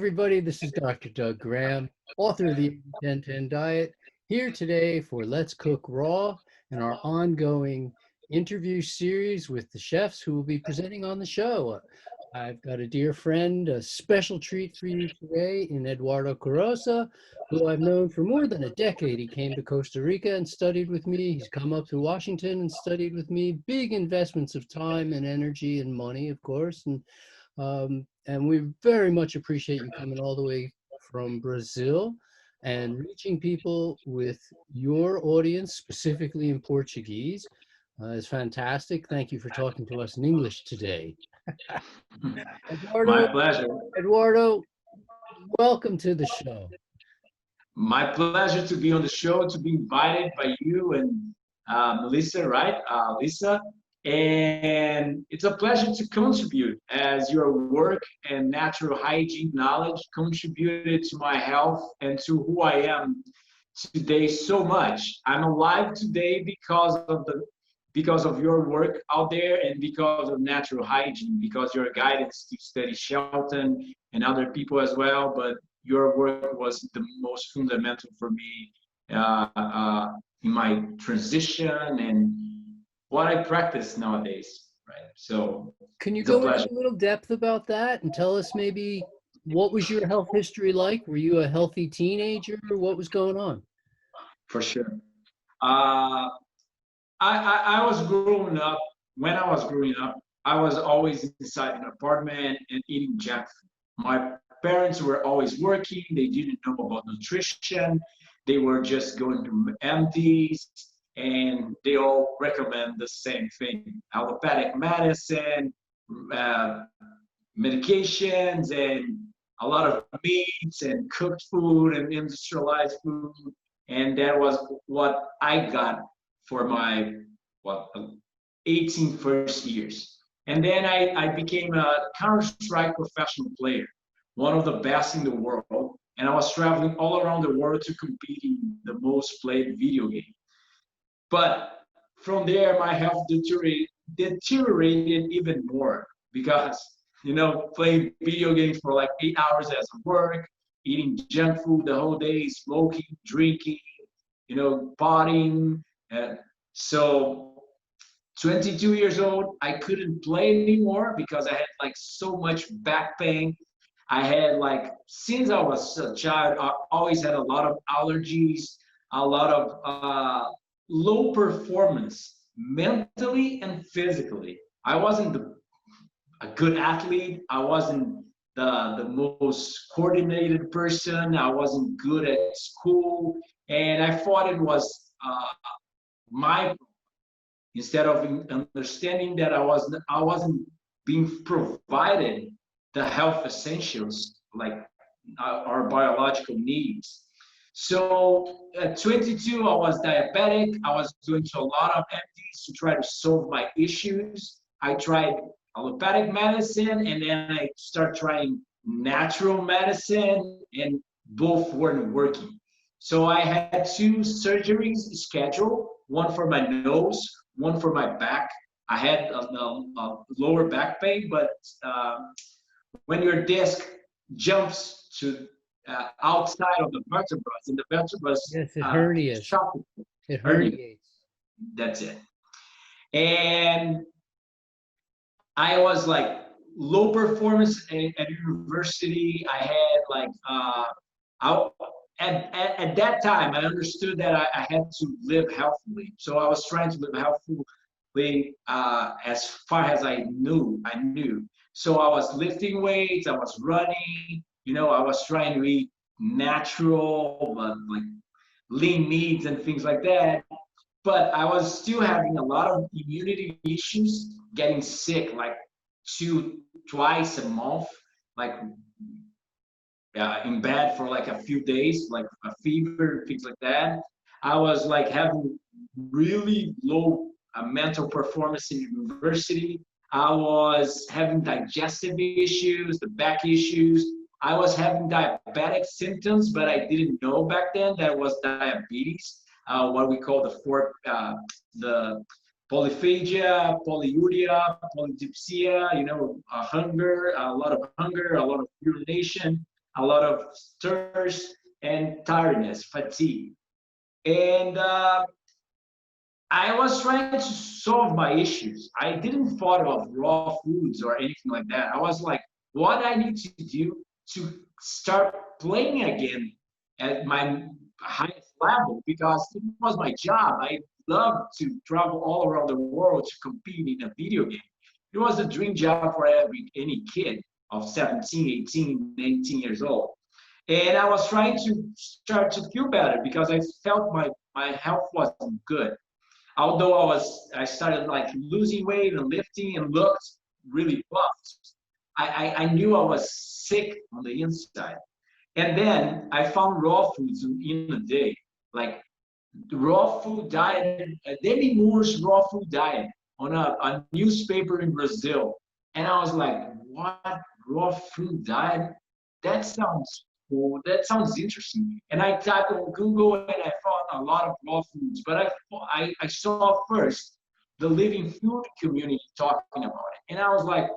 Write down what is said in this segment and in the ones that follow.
everybody. This is Dr. Doug Graham, author of the 10-10 Diet, here today for Let's Cook Raw and our ongoing interview series with the chefs who will be presenting on the show. I've got a dear friend, a special treat for you today in Eduardo Corassa, who I've known for more than a decade. He came to Costa Rica and studied with me. He's come up to Washington and studied with me. Big investments of time and energy and money, of course. And we very much appreciate you coming all the way from Brazil and reaching people with your audience, specifically in Portuguese. Is fantastic. Thank you for talking to us in English today. My pleasure. Eduardo, welcome to the show. My pleasure to be on the show, to be invited by you and Melissa, right? Lisa. And it's a pleasure to contribute as your work and natural hygiene knowledge contributed to my health and to who I am today so much. I'm alive today because of your work out there and because of natural hygiene, because your guidance to study Shelton and other people as well. But your work was the most fundamental for me in my transition and what I practice nowadays, right? So can you go into a little depth about that and tell us maybe what was your health history like? Were you a healthy teenager or what was going on? For sure. I was growing up, when I was growing up, I was always inside an apartment and eating junk food. My parents were always working. They didn't know about nutrition. They were just going through empties. And they all recommend the same thing: allopathic medicine, medications, and a lot of meats and cooked food and industrialized food. And that was what I got for my 18 first years. And then I became a Counter-Strike professional player, one of the best in the world. And I was traveling all around the world to compete in the most played video game. But from there, my health deteriorated even more because, playing video games for like 8 hours as work, eating junk food the whole day, smoking, drinking, partying. So 22 years old, I couldn't play anymore because I had like so much back pain. I had since I was a child, I always had a lot of allergies, a lot of low performance mentally and physically. I wasn't a good athlete. I wasn't the most coordinated person. I wasn't good at school. And I thought it was my, instead of understanding that I wasn't being provided the health essentials, like our biological needs. So at 22, I was diabetic. I was going to a lot of empties to try to solve my issues. I tried allopathic medicine, and then I started trying natural medicine, and both weren't working. So I had 2 surgeries scheduled, one for my nose, one for my back. I had a lower back pain, but when your disc jumps to outside of the vertebrae, and the vertebrae, yes, it herniates. It herniates. That's it. And I was like low performance at university. I had at that time, I understood that I had to live healthily. So I was trying to live healthily as far as I knew. So I was lifting weights, I was running, I was trying to eat natural, like lean meats and things like that. But I was still having a lot of immunity issues, getting sick like twice a month, like in bed for like a few days, like a fever, things like that. I was like having really low mental performance in university. I was having digestive issues, the back issues. I was having diabetic symptoms, but I didn't know back then that it was diabetes, what we call the polyphagia, polyuria, polydipsia, hunger, a lot of urination. a lot of thirst and tiredness, fatigue. And I was trying to solve my issues. I didn't thought of raw foods or anything like that. I was like, what I need to do to start playing again at my highest level, because it was my job. I loved to travel all around the world to compete in a video game. It was a dream job for any kid of 17, 18, 19 years old. And I was trying to start to feel better because I felt my health wasn't good. Although I started like losing weight and lifting and looked really buffed, I knew I was sick on the inside. And then I found raw foods in a day, like raw food diet, Demi Moore's raw food diet on a newspaper in Brazil. And I was like, what, raw food diet? That sounds cool. That sounds interesting. And I typed on Google and I found a lot of raw foods. But I saw first the living food community talking about it. And I was like,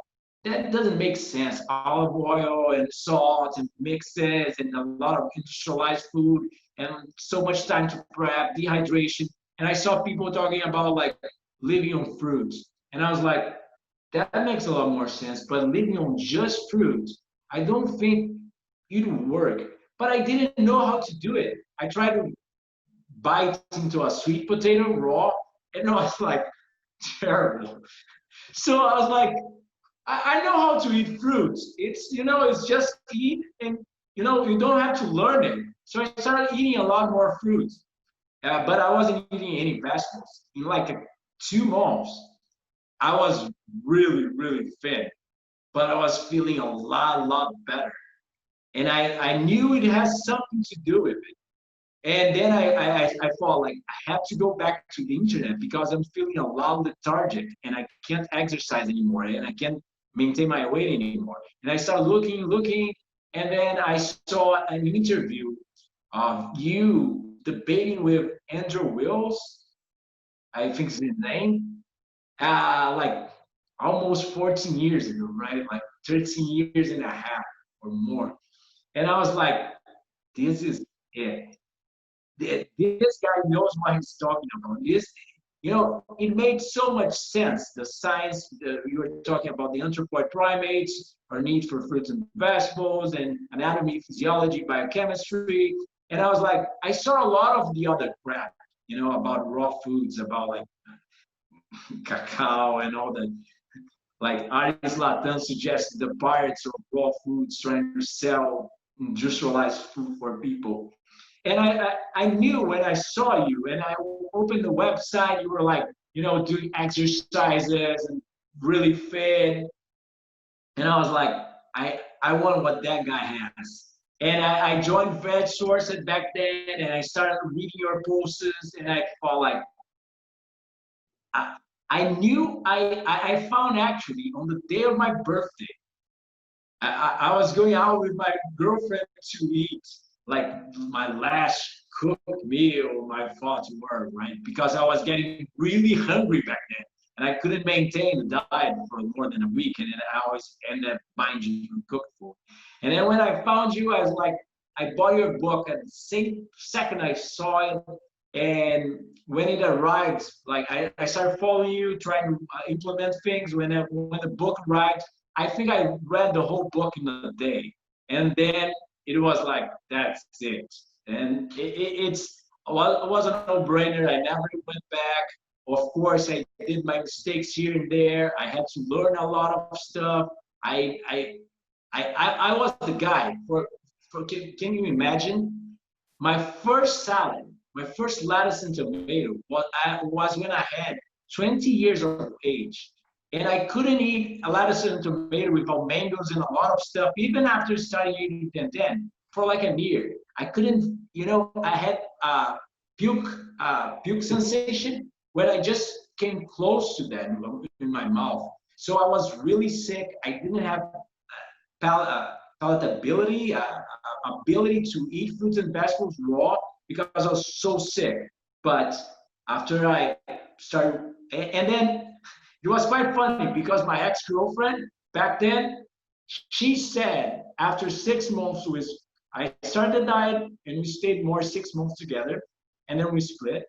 that doesn't make sense. Olive oil and salt and mixes and a lot of industrialized food and so much time to prep, dehydration. And I saw people talking about like living on fruits. And I was like, that makes a lot more sense. But living on just fruits, I don't think it would work. But I didn't know how to do it. I tried to bite into a sweet potato raw, and it was like terrible. So I was like, I know how to eat fruits. It's, it's just eat, and you don't have to learn it. So I started eating a lot more fruits, but I wasn't eating any vegetables. In like 2 months, I was really, really thin, but I was feeling a lot better. And I knew it has something to do with it. And then I thought like I have to go back to the internet because I'm feeling a lot lethargic and I can't exercise anymore and I can't maintain my weight anymore. And I started looking, and then I saw an interview of you debating with Andrew Wills, I think is his name, like almost 14 years ago, right? Like 13 years and a half or more. And I was like, this is it. This guy knows what he's talking about. It made so much sense. The science, you were talking about the anthropoid primates, our need for fruits and vegetables, and anatomy, physiology, biochemistry. And I was like, I saw a lot of the other crap, about raw foods, about like cacao and all that. Like Aris Latan suggested the pirates of raw foods trying to sell industrialized food for people. And I knew when I saw you and I opened the website, you were like, doing exercises and really fit. And I was like, I want what that guy has. And I joined Veg Source back then and I started reading your posts and I felt like, I knew I found actually on the day of my birthday, I was going out with my girlfriend to eat like my last cooked meal, my thoughts were, right? Because I was getting really hungry back then and I couldn't maintain the diet for more than a week. And then I always ended up buying you cooked food. And then when I found you, I was like, I bought your book at the same second I saw it. And when it arrived, like I started following you, trying to implement things. When the book arrived, I think I read the whole book in a day. And then it was like, that's it. And it was a no-brainer. I never went back. Of course, I did my mistakes here and there. I had to learn a lot of stuff. I was the guy can you imagine? My first salad, my first lettuce and tomato was when I had 20 years of age. And I couldn't eat a lettuce and tomato without mangoes and a lot of stuff, even after starting eating 1010 for like a year. I couldn't, I had puke sensation when I just came close to that in my mouth. So I was really sick. I didn't have palatability, ability to eat fruits and vegetables raw because I was so sick. But after I started, and then it was quite funny because my ex-girlfriend back then, She said after 6 months I started the diet and we stayed more 6 months together, and then we split.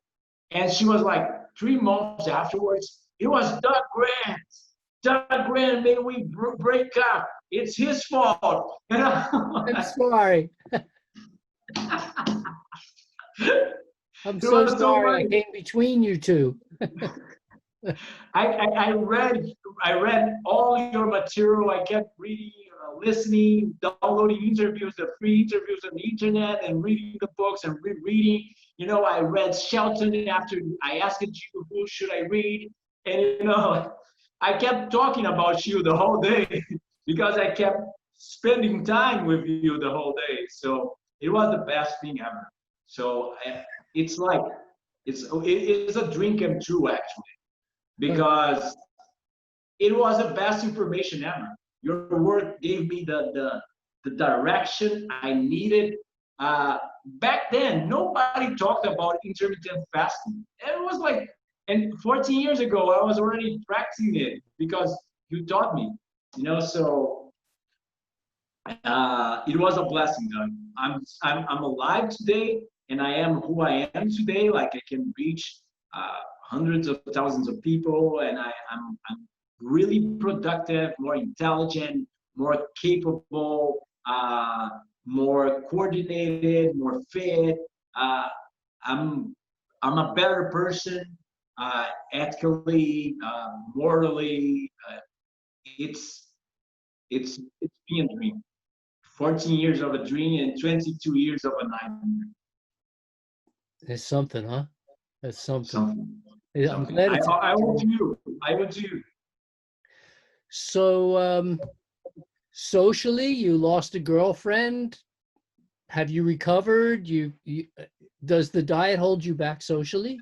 And she was like 3 months afterwards, it was Doug Grant. Doug Grant made we break up. It's his fault. You know? I'm sorry. I'm It so was so sorry I funny. came between you two. I read all your material. I kept reading, listening, downloading interviews, the free interviews on the internet, and reading the books and rereading. You know, I read Shelton after I asked you who should I read, and you know, I kept talking about you the whole day because I kept spending time with you the whole day. So it was the best thing ever. So it's like it's a dream come true actually because it was the best information ever. Your work gave me the direction I needed. Back then, nobody talked about intermittent fasting. It was like, and 14 years ago, I was already practicing it because you taught me, you know. So it was a blessing. I'm alive today, and I am who I am today. Like I can reach hundreds of thousands of people, and I'm really productive, more intelligent, more capable, more coordinated, more fit. Uh, I'm I'm a better person, ethically, morally. It's it's been a dream. 14 years of a dream and 22 years of a nightmare. It's something, huh? That's something. Something, Yeah, I'm something. glad it's a I good would dream. to you. I would to you. So, socially, you lost a girlfriend. Have you recovered? Does the diet hold you back socially?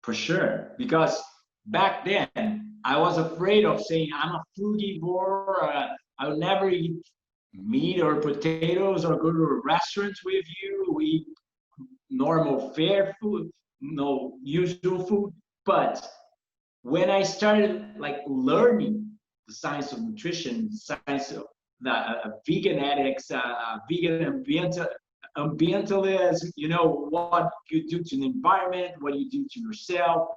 For sure. Because back then, I was afraid of saying I'm a frugivore. I would never eat meat or potatoes or go to a restaurant with you. We eat normal fare food, no usual food. But when I started like learning the science of nutrition, the science of the vegan ethics, vegan ambientalism, you know, what you do to the environment, what you do to yourself.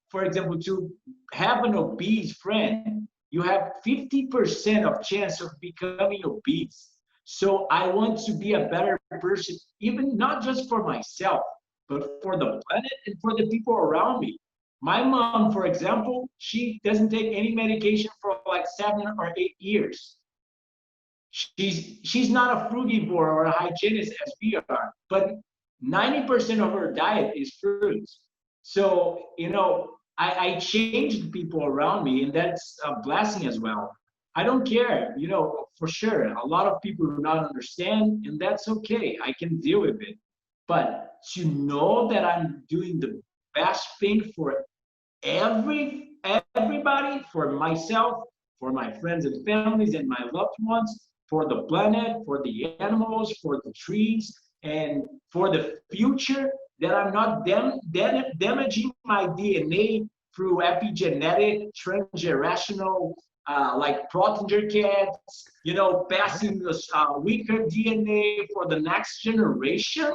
For example, to have an obese friend, you have 50% of chance of becoming obese. So I want to be a better person, even not just for myself, but for the planet and for the people around me. My mom, for example, she doesn't take any medication for like 7 or 8 years. She's not a frugivore or a hygienist as we are, but 90% of her diet is fruits. So, you know, I changed people around me, and that's a blessing as well. I don't care, you know, for sure. A lot of people do not understand, and that's okay. I can deal with it. But to know that I'm doing the best thing for everybody, for myself, for my friends and families and my loved ones, for the planet, for the animals, for the trees, and for the future, that I'm not damaging my DNA through epigenetic transgenerational like progenitor cats, you know, passing this weaker DNA for the next generation.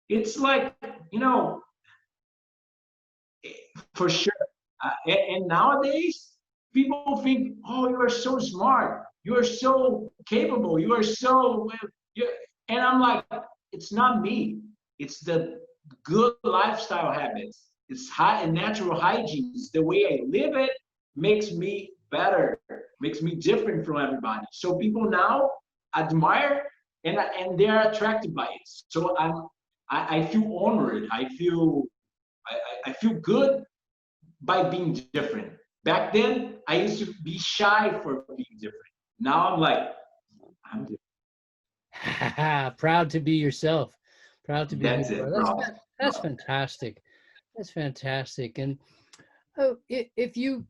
It's like, you know, for sure. And nowadays, people think, oh, you are so smart, you are so capable, you are so, you're, and I'm like, it's not me. It's the good lifestyle habits. It's high and natural hygiene. It's the way I live it makes me better, makes me different from everybody. So people now admire and they're attracted by it. So I feel honored. I feel good by being different. Back then, I used to be shy for being different. Now I'm like, I'm different. Proud to be yourself. Proud to be who That's you are. it, bro. That's fantastic. That's fantastic. And if you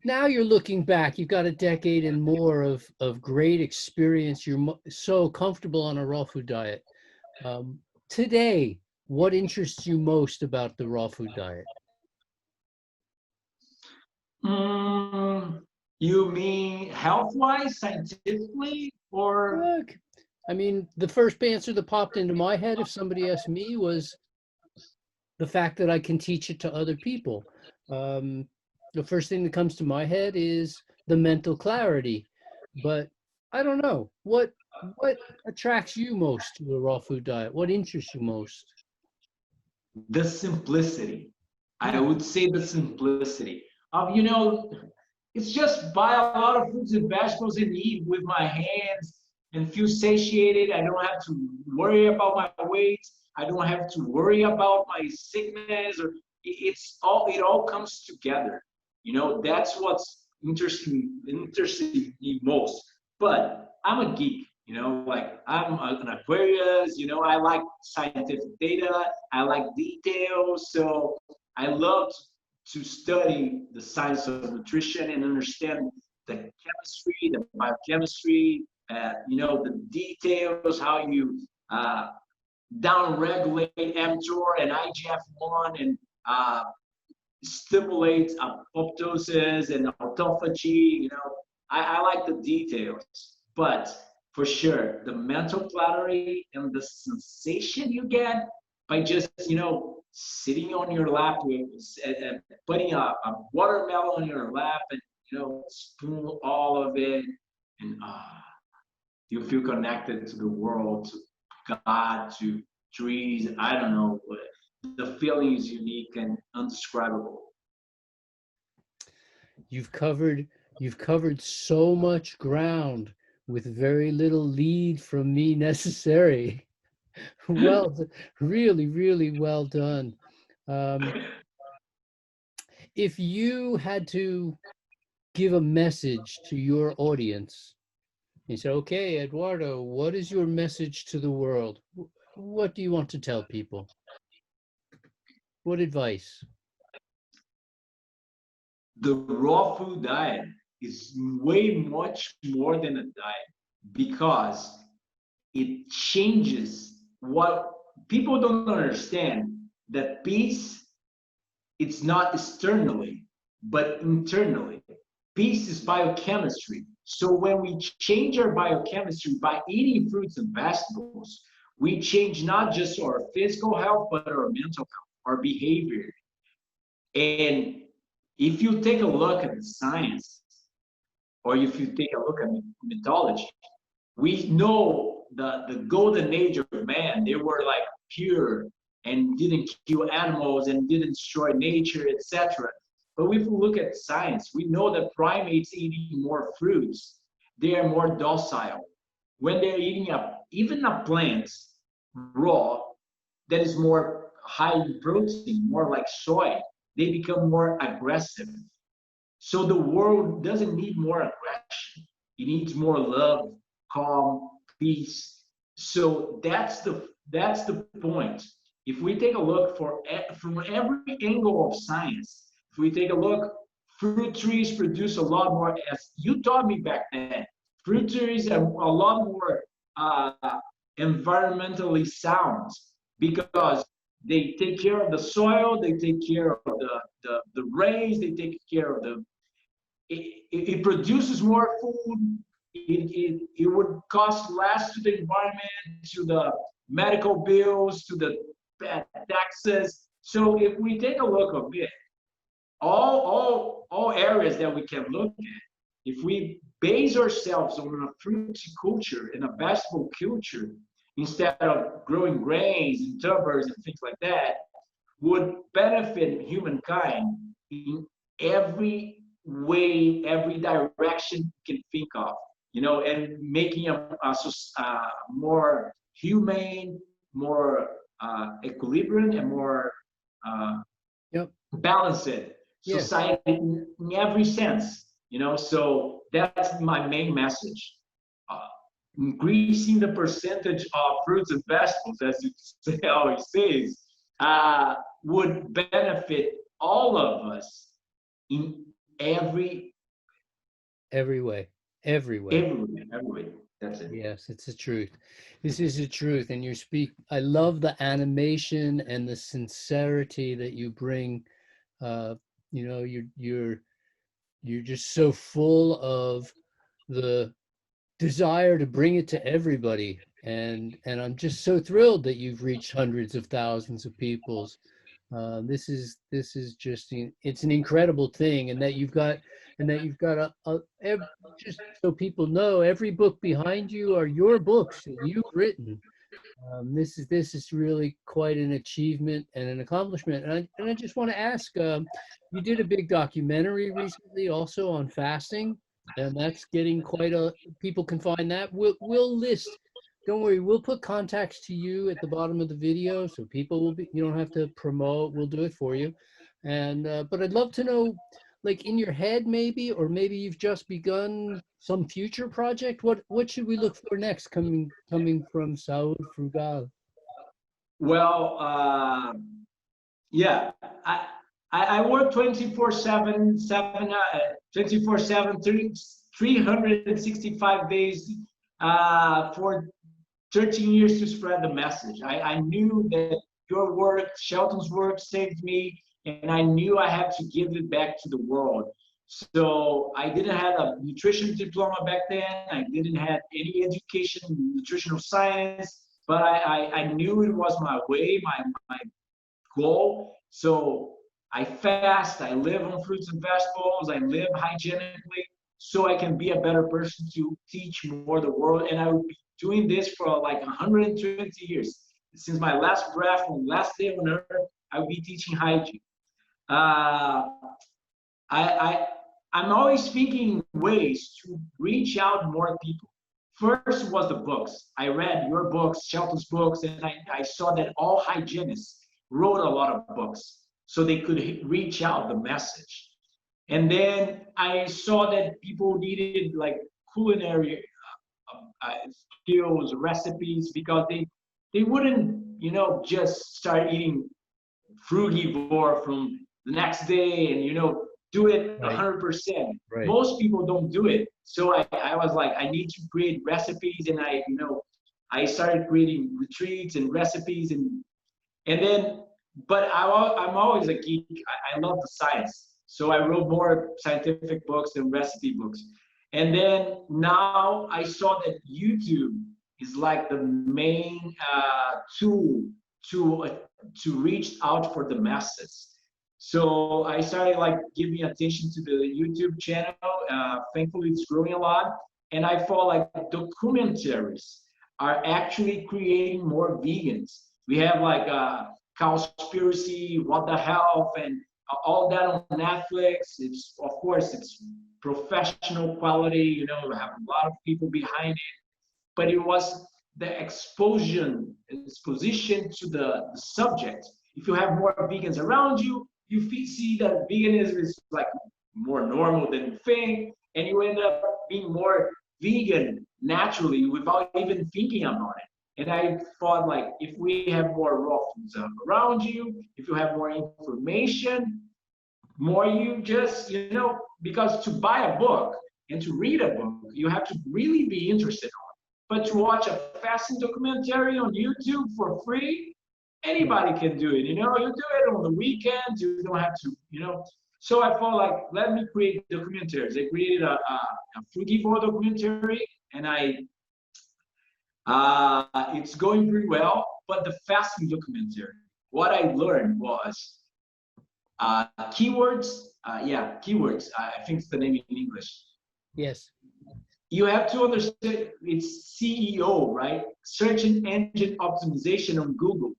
now you're looking back, you've got a decade and more of great experience. You're so comfortable on a raw food diet. Um, Today, what interests you most about the raw food diet? Mm, You mean health-wise, scientifically, or Look, I mean, the first answer that popped into my head if somebody asked me was the fact that I can teach it to other people. Um, the first thing that comes to my head is the mental clarity, but I don't know what attracts you most to a raw food diet. What interests you most? the simplicity? I Hmm. would say the simplicity of, it's just buy a lot of fruits and vegetables and eat with my hands and feel satiated. I don't have to worry about my weight. I don't have to worry about my sickness, or it all comes together. That's what's interesting me most. But I'm a geek, like an Aquarius, I like scientific data, I like details. So I love to study the science of nutrition and understand the chemistry, the biochemistry, the details, how you downregulate mTOR and IGF-1 and uh, stimulate apoptosis and autophagy. I like the details, but for sure, the mental clarity and the sensation you get by just sitting on your lap with putting a watermelon on your lap and spoon all of it, and you feel connected to the world, to God, to trees. I don't know, but the feeling is unique and undescribable. You've covered you've covered so much ground with very little lead from me necessary. Well, really, really well done. Um, if you had to give a message to your audience, you say, okay, Eduardo, what is your message to the world? What do you want to tell people? What advice? The raw food diet is way much more than a diet because it changes what people don't understand, that peace, it's not externally but internally. Peace is biochemistry. So when we change our biochemistry by eating fruits and vegetables, we change not just our physical health but our mental health, our behavior. And if you take a look at the science, or if you take a look at mythology, we know the golden age of man, they were like pure and didn't kill animals and didn't destroy nature, etc. But if we look at science, we know that primates eating more fruits, they are more docile. When they're eating even a plant raw that is more high in protein, more like soy, they become more aggressive. So the world doesn't need more aggression. It needs more love, calm, peace. So that's the point. If we take a look from every angle of science, if we take a look, fruit trees produce a lot more. As you taught me back then, fruit trees are a lot more uh, environmentally sound because they take care of the soil, they take care of the rains, they take care of it produces more food. It would cost less to the environment, to the medical bills, to the taxes. So if we take a look of it, all areas that we can look at, if we base ourselves on a fruit culture and a vegetable culture instead of growing grains and tubers and things like that, would benefit humankind in every way, every direction you can think of, and making a more humane, more equilibrium, and more uh, Yep. balanced Yeah. society in every sense, So that's my main message. Uh, Increasing the percentage of fruits and vegetables, as you say, always says, would benefit all of us in Every way. Every way. every way. That's it. Yes, it's the truth. This is the truth. And you speak, I love the animation and the sincerity that you bring. Uh, you're you're just so full of the desire to bring it to everybody. And I'm just so thrilled that you've reached hundreds of thousands of peoples. This is just it's an incredible thing, and that you've got just so people know, every book behind you are your books that you've written. This is really quite an achievement and an accomplishment. And I just want to ask, you did a big documentary recently also on fasting, and that's getting quite a, people can find that. We'll list, don't worry, we'll put contacts to you at the bottom of the video, so people will be, you don't have to promote, we'll do it for you. And but I'd love to know, like in your head maybe, or maybe you've just begun some future project. What should we look for next, coming from Saud Frugal? Well, yeah, I work 24/7, 24/7, 365 days for 13 years to spread the message. I knew that your work, Shelton's work, saved me, and I knew I had to give it back to the world. So I didn't have a nutrition diploma back then. I didn't have any education in nutritional science, but I knew it was my way, my goal. So I fast, I live on fruits and vegetables, I live hygienically, so I can be a better person to teach more the world. And I will be doing this for like 120 years. Since my last breath and last day on earth, I will be teaching hygiene. Uh, I I'm always thinking ways to reach out more people. First was the books. I read your books, Shelton's books, and I saw that all hygienists wrote a lot of books so they could reach out the message. And then I saw that people needed like culinary skills, recipes, because they wouldn't, just start eating frugivore from the next day and do it Right, 100%. right. Most people don't do it. So I was like, I need to create recipes, and I started creating retreats and recipes, and then, but I'm always a geek. I love the science, so I wrote more scientific books than recipe books. And then now I saw that YouTube is like the main tool to uh, to reach out for the masses. So I started like giving attention to the YouTube channel. Thankfully, it's growing a lot, and I felt like documentaries are actually creating more vegans. We have like Cowspiracy, What the Health, and all that on Netflix. It's, of course, it's professional quality. We have a lot of people behind it, but it was the exposition to the subject. If you have more vegans around you, you see that veganism is like more normal than you think, and you end up being more vegan naturally without even thinking about it. And I thought, like, if we have more raw foods around you, if you have more information, more you just, because to buy a book and to read a book, you have to really be interested on. But to watch a fasting documentary on YouTube for free, anybody can do it. You do it on the weekends. You don't have to. So I felt like, let me create documentaries. I created a frugivore documentary, and it's going pretty well. But the fasting documentary, what I learned was keywords. Keywords. I think it's the name in English. Yes. You have to understand it's SEO, right? Search engine optimization on Google.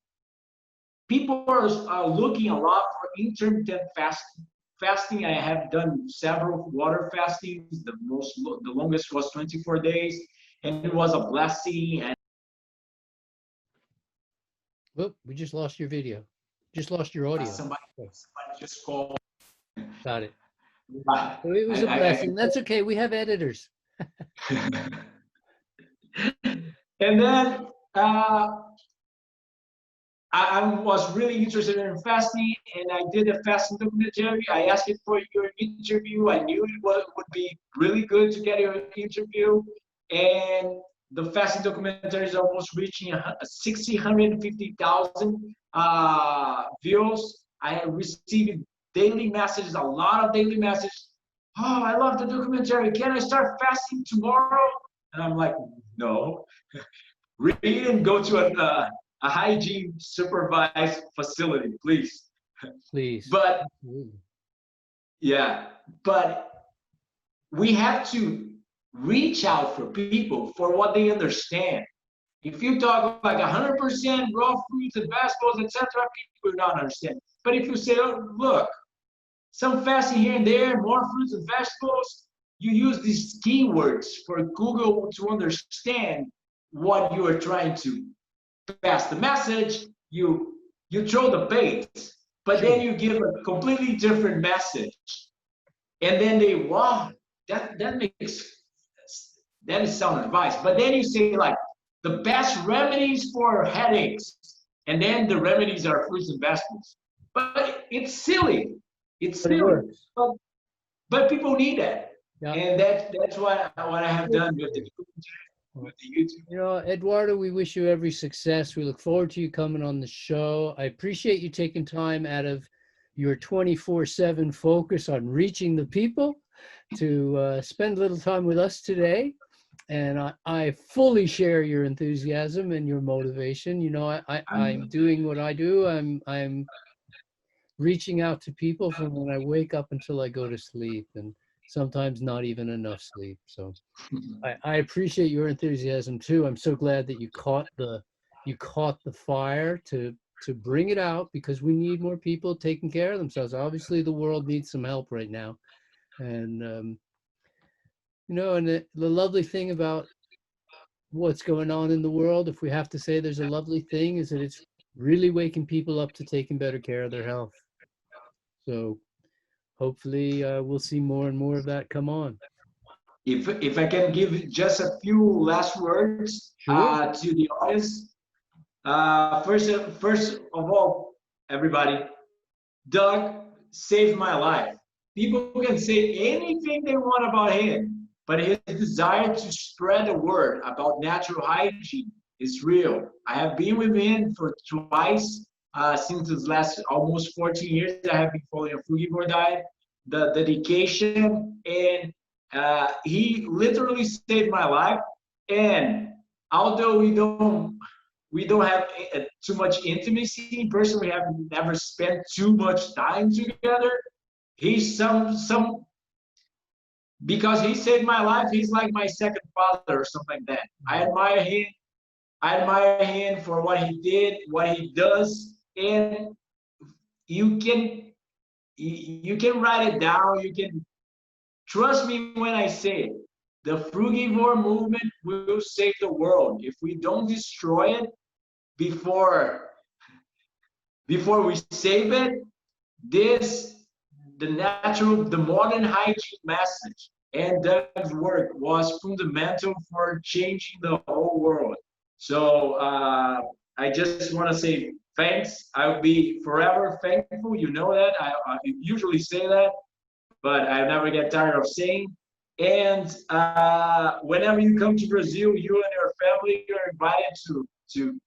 People are looking a lot for intermittent fasting. Fasting, I have done several water fastings. The longest was 24 days, and it was a blessing. And Whoop, we just lost your video. Just lost your audio. somebody just called. Got it. Uh, So it was a blessing. That's okay. We have editors. And then I was really interested in fasting, and I did a fasting documentary. I asked it for your interview. I knew it would be really good to get your interview. And the fasting documentary is almost reaching 650,000 views. I received daily messages, a lot of daily messages. oh, I love the documentary. Can I start fasting tomorrow? And I'm like, no. Read and go to a hygiene supervised facility, please. Please. But Absolutely. yeah, but we have to reach out for people for what they understand. If you talk like 100% raw fruits and vegetables, etc., people do not understand. But if you say, oh, look, some fasting here and there, more fruits and vegetables, you use these keywords for Google to understand what you are trying to pass the message. You throw the bait, but then Sure. you give a completely different message, and then they wow, that is sound advice. But then you say like the best remedies for headaches, and then the remedies are fruits and vegetables. But it's silly. It's But it silly. works. But, but people need that, Yeah. and that's what I have done with the YouTube. You know, Eduardo, we wish you every success. We look forward to you coming on the show. I appreciate you taking time out of your 24/7 focus on reaching the people to spend a little time with us today. And I fully share your enthusiasm and your motivation. You know, I'm doing what I do. I'm reaching out to people from when I wake up until I go to sleep, and sometimes not even enough sleep. So I appreciate your enthusiasm too. I'm so glad that you caught the fire to bring it out, because we need more people taking care of themselves. Obviously, the world needs some help right now, and you know, and the lovely thing about what's going on in the world, if we have to say there's a lovely thing, is that it's really waking people up to taking better care of their health. So hopefully, we'll see more and more of that come on. If I can give just a few last words Sure. to the audience, first of all, everybody, Doug saved my life. People can say anything they want about him, but his desire to spread the word about natural hygiene is real. I have been with him for twice since his last almost 14 years. I have been following a frugivore diet, the dedication, and he literally saved my life. And although we don't have too much intimacy in person. We have never spent too much time together. He's some because he saved my life. He's like my second father or something like that. I admire him. I admire him for what he did, what he does, and you can you can write it down. You can trust me when I say it. The frugivore movement will save the world if we don't destroy it before we save it. This the modern hygiene message and Doug's work was fundamental for changing the whole world. So I just want to say thanks. I'll be forever thankful. You know that I usually say that, but I never get tired of saying. And whenever you come to Brazil, you and your family are invited to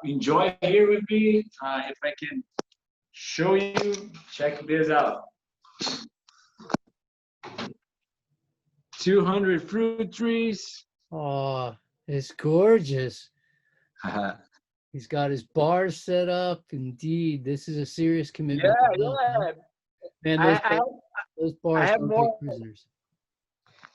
enjoy here with me. If I can show you, check this out. 200 fruit trees. Oh, it's gorgeous. He's got his bars set up. Indeed, this is a serious commitment Yeah, to health. yeah. Man, those I bars have don't more. take prisoners.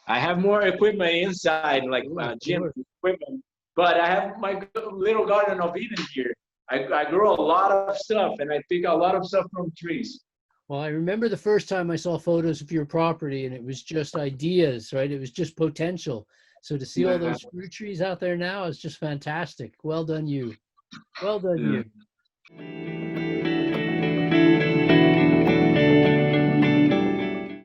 I have more equipment inside, like Sure, of gym course. equipment. But I have my little garden of Eden here. I grow a lot of stuff, and I pick a lot of stuff from trees. Well, I remember the first time I saw photos of your property, and it was just ideas, right? It was just potential. So to see all Yeah, those fruit trees out there now is just fantastic. Well done, you. Well done, yeah. you.